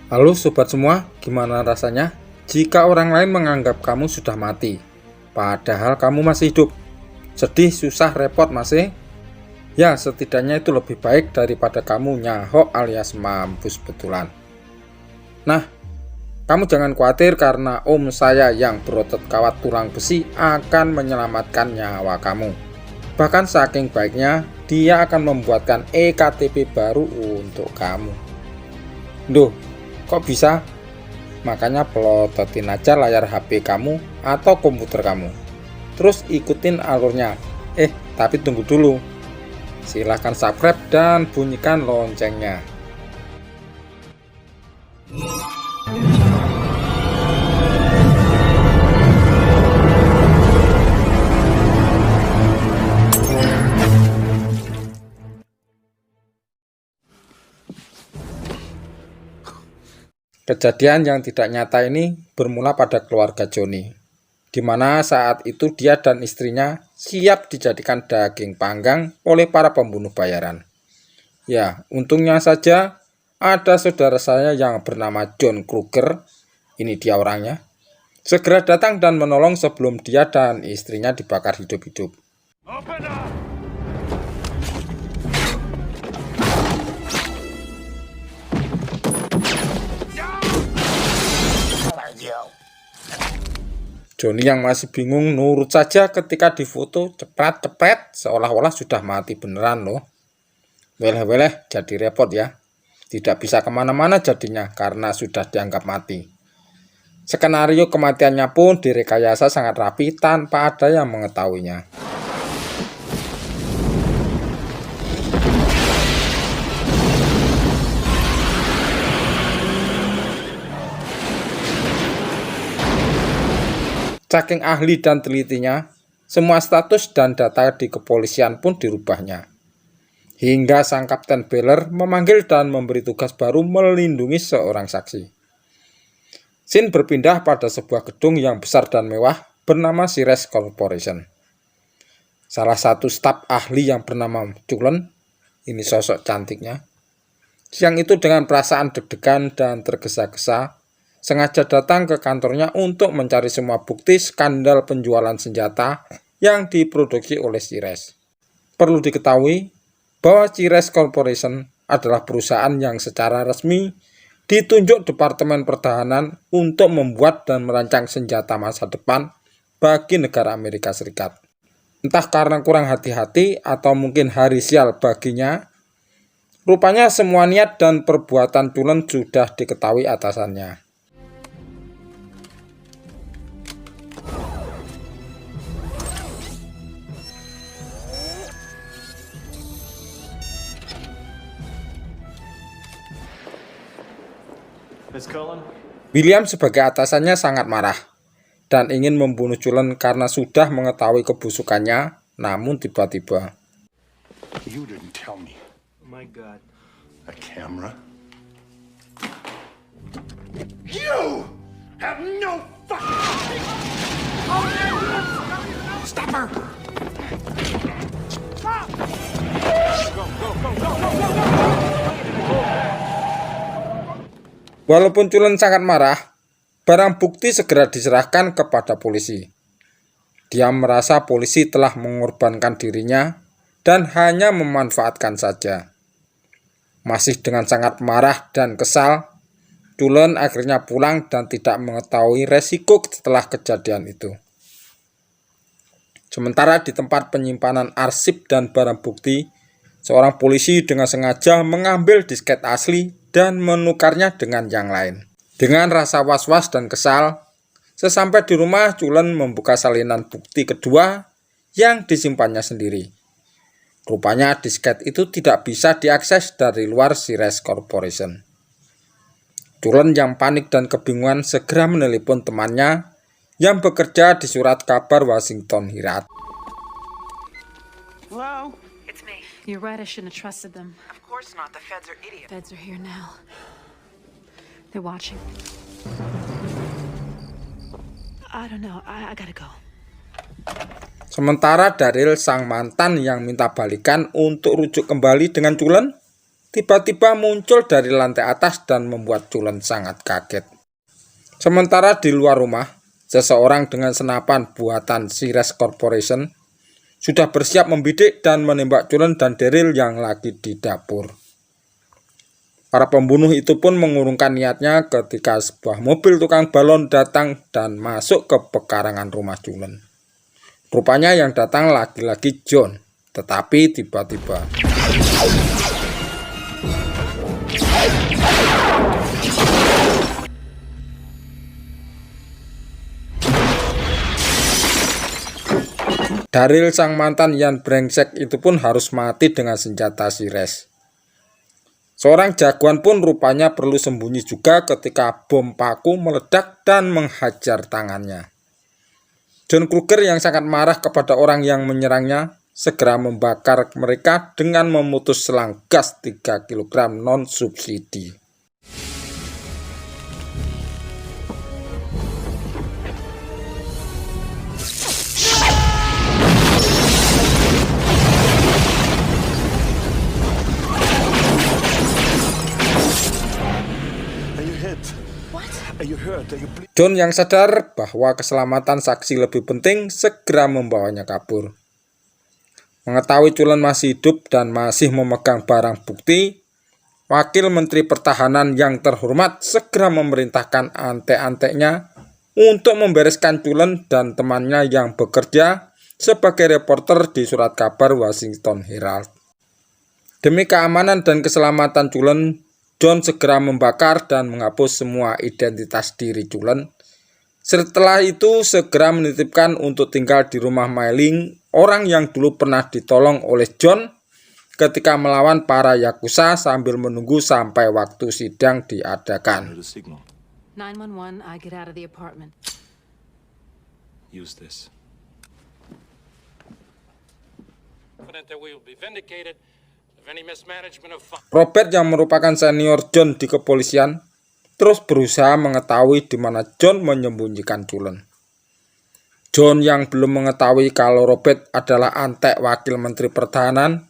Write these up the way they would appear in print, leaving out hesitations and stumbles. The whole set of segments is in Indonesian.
Halo sobat semua, gimana rasanya jika orang lain menganggap kamu sudah mati, padahal kamu masih hidup? Sedih, susah, repot masih? Ya, setidaknya itu lebih baik daripada kamu nyahok alias mampus betulan. Nah, kamu jangan khawatir karena om saya yang berotot kawat tulang besi akan menyelamatkan nyawa kamu. Bahkan saking baiknya, dia akan membuatkan EKTP baru untuk kamu. Duh, kok bisa? Makanya pelototin aja layar HP kamu atau komputer kamu. Terus ikutin alurnya. Tapi tunggu dulu. Silahkan subscribe dan bunyikan loncengnya. Kejadian yang tidak nyata ini bermula pada keluarga Joni, di mana saat itu dia dan istrinya siap dijadikan daging panggang oleh para pembunuh bayaran. Ya, untungnya saja ada saudara saya yang bernama John Kruger, ini dia orangnya, segera datang dan menolong sebelum dia dan istrinya dibakar hidup-hidup. Joni yang masih bingung nurut saja ketika difoto cepet-cepet seolah-olah sudah mati beneran loh. Weleh-weleh jadi repot ya. Tidak bisa kemana-mana jadinya karena sudah dianggap mati. Skenario kematiannya pun direkayasa sangat rapi tanpa ada yang mengetahuinya. Saking ahli dan telitinya, semua status dan data di kepolisian pun dirubahnya. Hingga sang Kapten Beller memanggil dan memberi tugas baru melindungi seorang saksi. Scene berpindah pada sebuah gedung yang besar dan mewah bernama Cires Corporation. Salah satu staf ahli yang bernama Cullen, ini sosok cantiknya, siang itu dengan perasaan deg-degan dan tergesa-gesa, sengaja datang ke kantornya untuk mencari semua bukti skandal penjualan senjata yang diproduksi oleh Cires. Perlu diketahui bahwa Cires Corporation adalah perusahaan yang secara resmi ditunjuk Departemen Pertahanan untuk membuat dan merancang senjata masa depan bagi negara Amerika Serikat. Entah karena kurang hati-hati atau mungkin hari sial baginya, rupanya semua niat dan perbuatan Cullen sudah diketahui atasannya. William sebagai atasannya sangat marah dan ingin membunuh Cullen karena sudah mengetahui kebusukannya, namun tiba-tiba You didn't tell me. Oh my God. A camera? You have no fucking... Stop her! Stop! Walaupun Cullen sangat marah, barang bukti segera diserahkan kepada polisi. Dia merasa polisi telah mengorbankan dirinya dan hanya memanfaatkan saja. Masih dengan sangat marah dan kesal, Cullen akhirnya pulang dan tidak mengetahui resiko setelah kejadian itu. Sementara di tempat penyimpanan arsip dan barang bukti, seorang polisi dengan sengaja mengambil disket asli dan menukarnya dengan yang lain. Dengan rasa was-was dan kesal, sesampai di rumah Cullen membuka salinan bukti kedua yang disimpannya sendiri. Rupanya disket itu tidak bisa diakses dari luar Cires Corporation. Cullen yang panik dan kebingungan segera menelepon temannya yang bekerja di surat kabar Washington Herald. Hello? It's me. You're right, I shouldn't have trusted them. Of course not. The feds are idiots. Feds are here now. They're watching. I don't know, I gotta go. Sementara Daryl sang mantan yang minta balikan untuk rujuk kembali dengan Cullen tiba-tiba muncul dari lantai atas dan membuat Cullen sangat kaget. Sementara di luar rumah, seseorang dengan senapan buatan Sires Corporation sudah bersiap membidik dan menembak Cullen dan Daryl yang lagi di dapur. Para pembunuh itu pun mengurungkan niatnya ketika sebuah mobil tukang balon datang dan masuk ke pekarangan rumah Cullen. Rupanya yang datang lagi-lagi John, tetapi tiba-tiba Daryl sang mantan yang brengsek itu pun harus mati dengan senjata Sires. Seorang jagoan pun rupanya perlu sembunyi juga ketika bom paku meledak dan menghajar tangannya. John Kruger yang sangat marah kepada orang yang menyerangnya segera membakar mereka dengan memutus selang gas 3 kg non-subsidi. John yang sadar bahwa keselamatan saksi lebih penting segera membawanya kabur. Mengetahui Cullen masih hidup dan masih memegang barang bukti, Wakil Menteri Pertahanan yang terhormat segera memerintahkan antek-anteknya untuk membereskan Cullen dan temannya yang bekerja sebagai reporter di surat kabar Washington Herald. Demi keamanan dan keselamatan Cullen, John segera membakar dan menghapus semua identitas diri Cullen. Setelah itu segera menitipkan untuk tinggal di rumah Mailing, orang yang dulu pernah ditolong oleh John ketika melawan para Yakuza sambil menunggu sampai waktu sidang diadakan. 911, I get out of the apartment. Use this. Confident that we will be vindicated of any mismanagement of funds. Robert yang merupakan senior John di kepolisian terus berusaha mengetahui di mana John menyembunyikan Cullen. John yang belum mengetahui kalau Robert adalah antek Wakil Menteri Pertahanan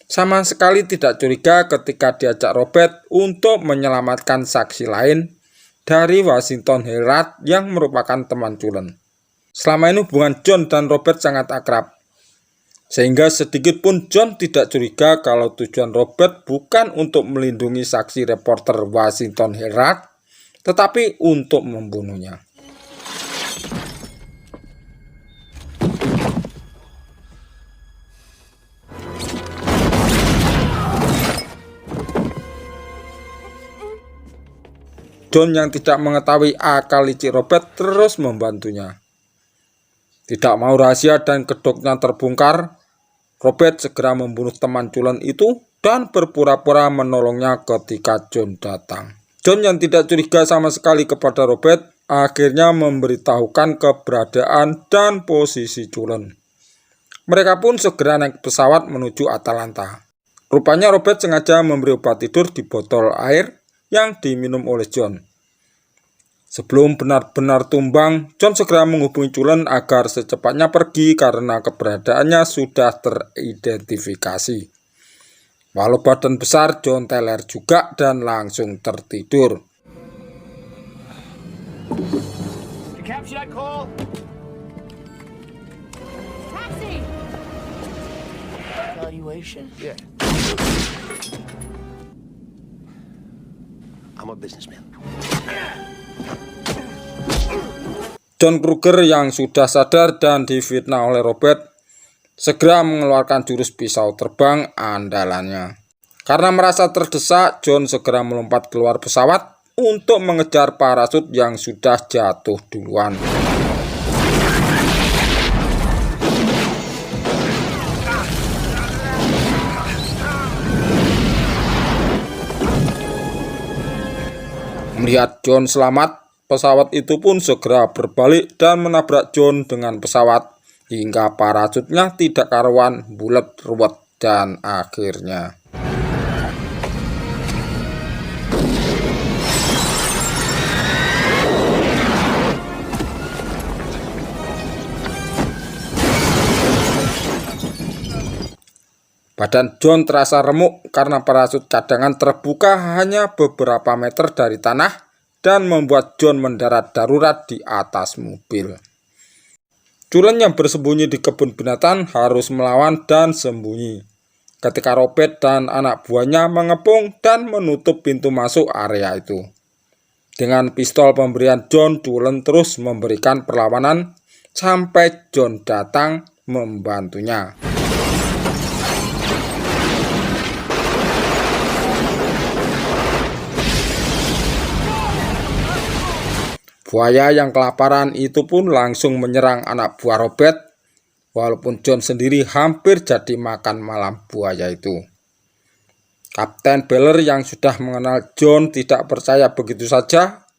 sama sekali tidak curiga ketika diajak Robert untuk menyelamatkan saksi lain dari Washington Herald yang merupakan teman Cullen. Selama ini hubungan John dan Robert sangat akrab, sehingga sedikit pun John tidak curiga kalau tujuan Robert bukan untuk melindungi saksi reporter Washington Herald, tetapi untuk membunuhnya. John yang tidak mengetahui akal licik Robert terus membantunya. Tidak mau rahasia dan kedoknya terbongkar, Robert segera membunuh teman Cullen itu dan berpura-pura menolongnya ketika John datang. John yang tidak curiga sama sekali kepada Robert akhirnya memberitahukan keberadaan dan posisi Cullen. Mereka pun segera naik pesawat menuju Atlanta. Rupanya Robert sengaja memberi obat tidur di botol air yang diminum oleh John. Sebelum benar-benar tumbang, John segera menghubungi Cullen agar secepatnya pergi karena keberadaannya sudah teridentifikasi. Walau badan besar, John teler juga dan langsung tertidur. Should I call? Taxi! Valuation? Yeah. I'm a businessman. John Kruger yang sudah sadar dan difitnah oleh Robert segera mengeluarkan jurus pisau terbang andalannya. Karena merasa terdesak, John segera melompat keluar pesawat untuk mengejar parasut yang sudah jatuh duluan. Melihat John selamat, pesawat itu pun segera berbalik dan menabrak John dengan pesawat hingga parasutnya tidak karuan, bulat ruwet dan akhirnya Badan John terasa remuk karena parasut cadangan terbuka hanya beberapa meter dari tanah dan membuat John mendarat darurat di atas mobil. Cullen yang bersembunyi di kebun binatang harus melawan dan sembunyi ketika Robert dan anak buahnya mengepung dan menutup pintu masuk area itu. Dengan pistol pemberian John, Cullen terus memberikan perlawanan sampai John datang membantunya. Buaya yang kelaparan itu pun langsung menyerang anak buah Robert, walaupun John sendiri hampir jadi makan malam buaya itu. Kapten Beller yang sudah mengenal John tidak percaya begitu saja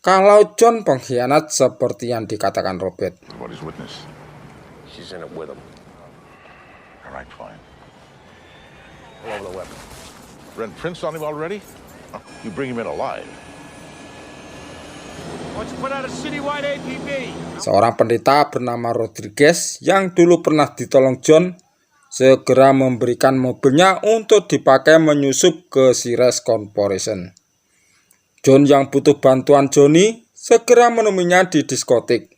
kalau John pengkhianat seperti yang dikatakan Robert. What is witness? She's in it with him. All right, fine. Pull over the weapon. Ren Prince on him already? You bring him in alive. Why don't you put out a citywide APB? Seorang pendeta bernama Rodriguez yang dulu pernah ditolong John segera memberikan mobilnya untuk dipakai menyusup ke Cires Corporation. John yang butuh bantuan Johnny segera menemuinya di diskotik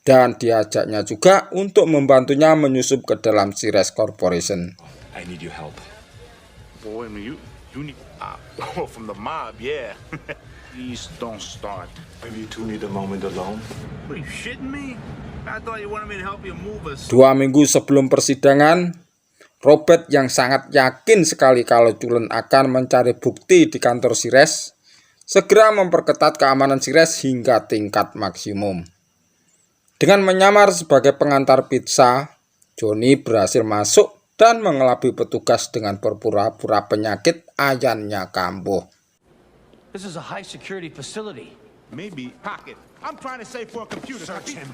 dan diajaknya juga untuk membantunya menyusup ke dalam Cires Corporation. I need your help. Boy, I mean, you need... from the mob, yeah. Please don't start. Maybe you two need a moment alone. Are you shitting me? I thought you wanted me to help you move us. 2 minggu sebelum persidangan, Robert yang sangat yakin sekali kalau Cullen akan mencari bukti di kantor Cires, segera memperketat keamanan Cires hingga tingkat maksimum. Dengan menyamar sebagai pengantar pizza, Johnny berhasil masuk dan mengelabui petugas dengan berpura-pura penyakit ayamnya kambuh. This is a high security facility. Maybe pocket. I'm trying to save for a computer. Search him.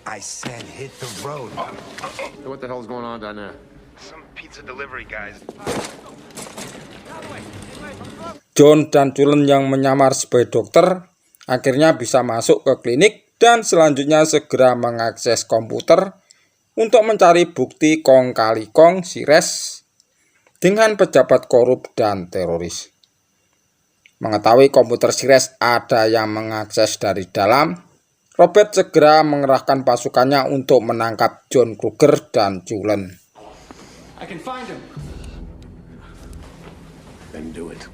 I said hit the road. Hey, what the hell's going on down there? Some pizza delivery guys. John dan Cullen yang menyamar sebagai dokter akhirnya bisa masuk ke klinik dan selanjutnya segera mengakses komputer untuk mencari bukti kong kali kong Cires dengan pejabat korup dan teroris. Mengetahui komputer Cires ada yang mengakses dari dalam, Robert segera mengerahkan pasukannya untuk menangkap John Kruger dan Cullen. I can find him. Then do it.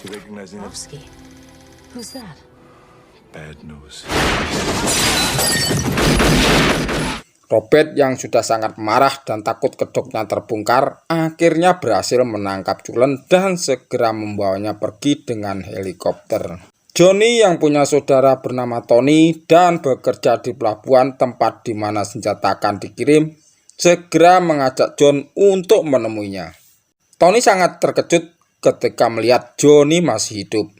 You recognize him? Lovsky. Who's that? Bad news. Robert yang sudah sangat marah dan takut kedoknya terbongkar, akhirnya berhasil menangkap Cullen dan segera membawanya pergi dengan helikopter. Johnny yang punya saudara bernama Tony dan bekerja di pelabuhan tempat di mana senjata akan dikirim, segera mengajak John untuk menemuinya. Tony sangat terkejut ketika melihat Johnny masih hidup.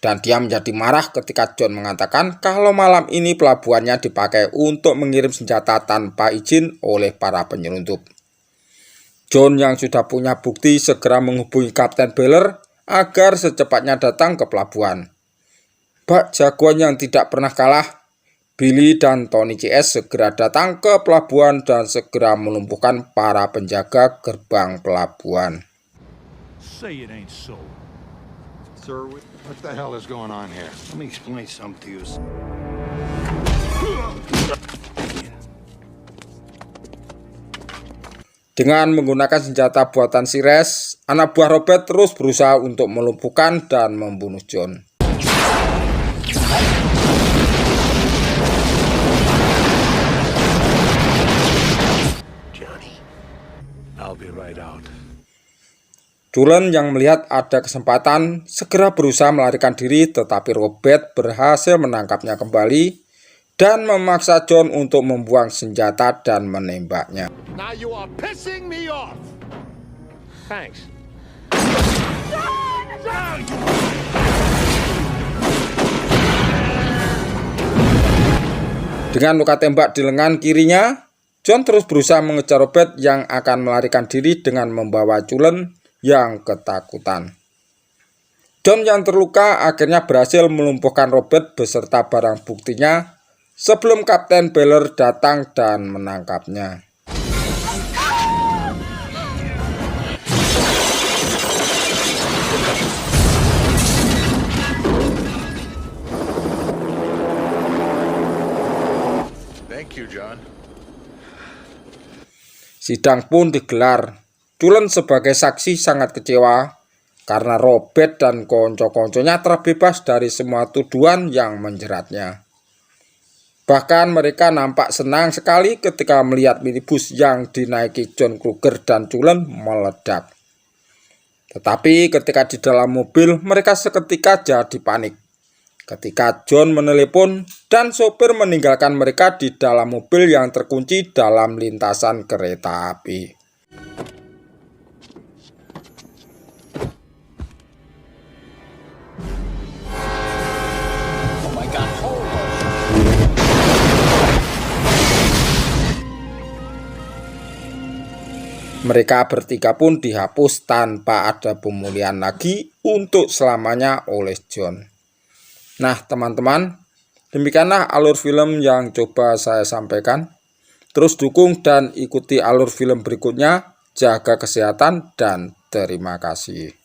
Dan dia menjadi marah ketika John mengatakan kalau malam ini pelabuhannya dipakai untuk mengirim senjata tanpa izin oleh para penyelundup. John yang sudah punya bukti segera menghubungi Kapten Beller agar secepatnya datang ke pelabuhan. Bak jagoan yang tidak pernah kalah, Billy dan Tony CS segera datang ke pelabuhan dan segera melumpuhkan para penjaga gerbang pelabuhan. Say it ain't so. Sir, what the hell is going on here? Let me explain something to you. Dengan menggunakan senjata buatan Cires, anak buah Robert terus berusaha untuk melumpuhkan dan membunuh John. Johnny, I'll be right out. Cullen yang melihat ada kesempatan segera berusaha melarikan diri, tetapi Robert berhasil menangkapnya kembali dan memaksa John untuk membuang senjata dan menembaknya. Now you are pissing me off. Thanks. Dengan luka tembak di lengan kirinya, John terus berusaha mengejar Robert yang akan melarikan diri dengan membawa Cullen yang ketakutan. John yang terluka akhirnya berhasil melumpuhkan Robert beserta barang buktinya sebelum Kapten Beller datang dan menangkapnya. Thank you, John. Sidang pun digelar. Cullen sebagai saksi sangat kecewa karena Robert dan konco-konconya terbebas dari semua tuduhan yang menjeratnya. Bahkan mereka nampak senang sekali ketika melihat minibus yang dinaiki John Kruger dan Cullen meledak. Tetapi ketika di dalam mobil, mereka seketika jadi panik ketika John menelepon dan sopir meninggalkan mereka di dalam mobil yang terkunci dalam lintasan kereta api. Mereka bertiga pun dihapus tanpa ada pemulihan lagi untuk selamanya oleh John. Nah teman-teman, demikianlah alur film yang coba saya sampaikan. Terus dukung dan ikuti alur film berikutnya. Jaga kesehatan dan terima kasih.